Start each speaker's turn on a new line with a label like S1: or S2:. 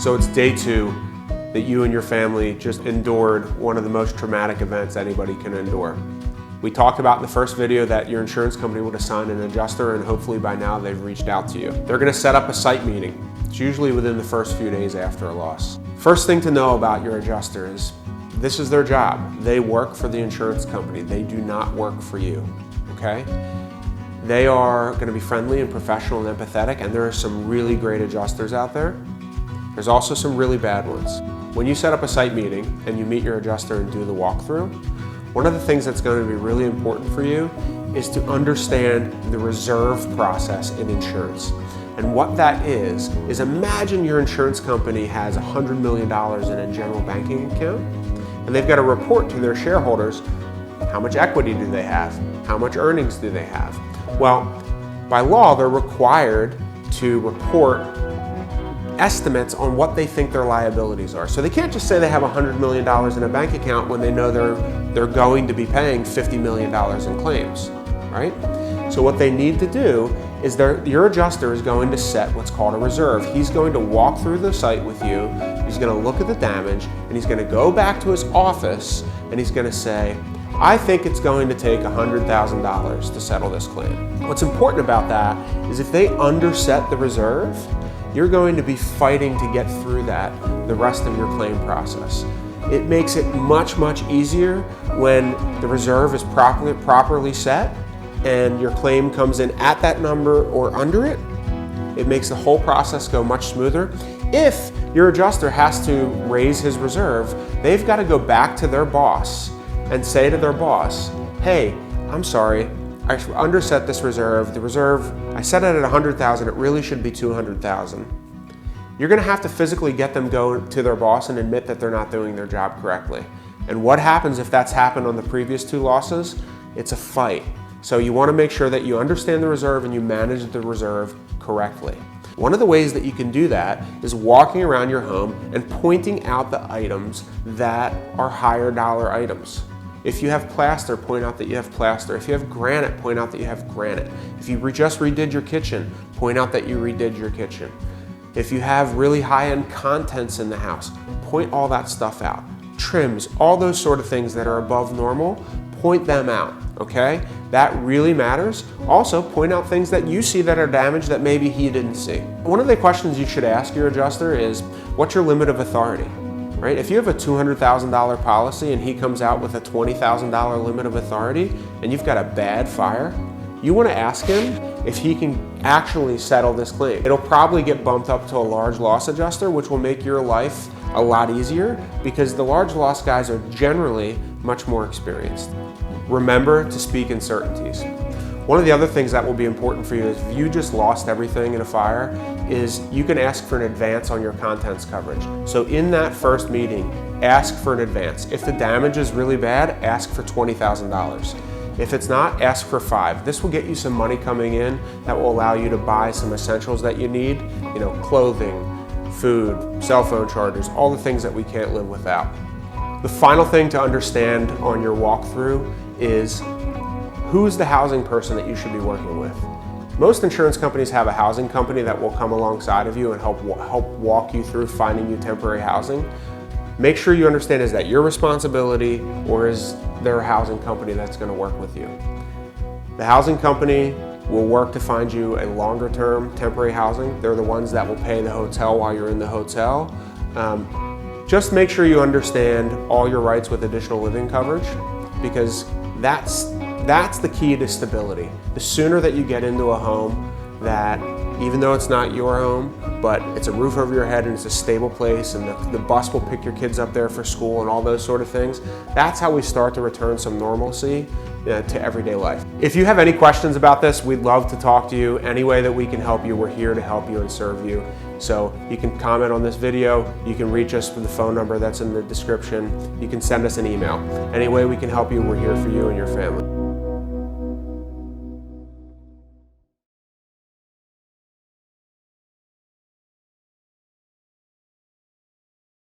S1: So it's day 2 that you and your family just endured one of the most traumatic events anybody can endure. We talked about in the first video that your insurance company would assign an adjuster, and hopefully by now they've reached out to you. They're going to set up a site meeting. It's usually within the first few days after a loss. First thing to know about your adjuster is this is their job. They work for the insurance company. They do not work for you, okay? They are going to be friendly and professional and empathetic, and there are some really great adjusters out there. There's also some really bad ones. When you set up a site meeting and you meet your adjuster and do the walkthrough, one of the things that's going to be really important for you is to understand the reserve process in insurance. And what that is imagine your insurance company has $100 million in a general banking account, and they've got to report to their shareholders how much equity do they have, how much earnings do they have. Well, by law, they're required to report estimates on what they think their liabilities are. So they can't just say they have $100 million in a bank account when they know they're going to be paying $50 million in claims, right? So what they need to do is your adjuster is going to set what's called a reserve. He's going to walk through the site with you, he's going to look at the damage, and he's going to go back to his office and he's going to say, I think it's going to take $100,000 to settle this claim. What's important about that is if they underset the reserve, you're going to be fighting to get through that the rest of your claim process. It makes it much, much easier when the reserve is properly set and your claim comes in at that number or under it. It makes the whole process go much smoother. If your adjuster has to raise his reserve, they've got to go back to their boss and say to their boss, hey, I'm sorry, I underset this reserve. The reserve, I set it at 100,000, it really should be 200,000. You're gonna have to physically get them go to their boss and admit that they're not doing their job correctly. And what happens if that's happened on the previous 2 losses? It's a fight. So you wanna make sure that you understand the reserve and you manage the reserve correctly. One of the ways that you can do that is walking around your home and pointing out the items that are higher dollar items. If you have plaster, point out that you have plaster. If you have granite, point out that you have granite. If you just redid your kitchen, point out that you redid your kitchen. If you have really high-end contents in the house, point all that stuff out. Trims, all those sort of things that are above normal, point them out, okay? That really matters. Also, point out things that you see that are damaged that maybe he didn't see. One of the questions you should ask your adjuster is, what's your limit of authority? Right? If you have a $200,000 policy and he comes out with a $20,000 limit of authority and you've got a bad fire, you want to ask him if he can actually settle this claim. It'll probably get bumped up to a large loss adjuster, which will make your life a lot easier because the large loss guys are generally much more experienced. Remember to speak in certainties. One of the other things that will be important for you is if you just lost everything in a fire, is you can ask for an advance on your contents coverage. So in that first meeting, ask for an advance. If the damage is really bad, ask for $20,000. If it's not, ask for $5,000. This will get you some money coming in that will allow you to buy some essentials that you need, clothing, food, cell phone chargers, all the things that we can't live without. The final thing to understand on your walkthrough is who's the housing person that you should be working with. Most insurance companies have a housing company that will come alongside of you and help walk you through finding you temporary housing. Make sure you understand, is that your responsibility or is there a housing company that's going to work with you? The housing company will work to find you a longer term temporary housing. They're the ones that will pay the hotel while you're in the hotel. Just make sure you understand all your rights with additional living coverage, because that's the key to stability. The sooner that you get into a home that, even though it's not your home, but it's a roof over your head and it's a stable place and the bus will pick your kids up there for school and all those sort of things, that's how we start to return some normalcy to everyday life. If you have any questions about this, we'd love to talk to you. Any way that we can help you, we're here to help you and serve you. So you can comment on this video, you can reach us with the phone number that's in the description, you can send us an email. Any way we can help you, we're here for you and your family.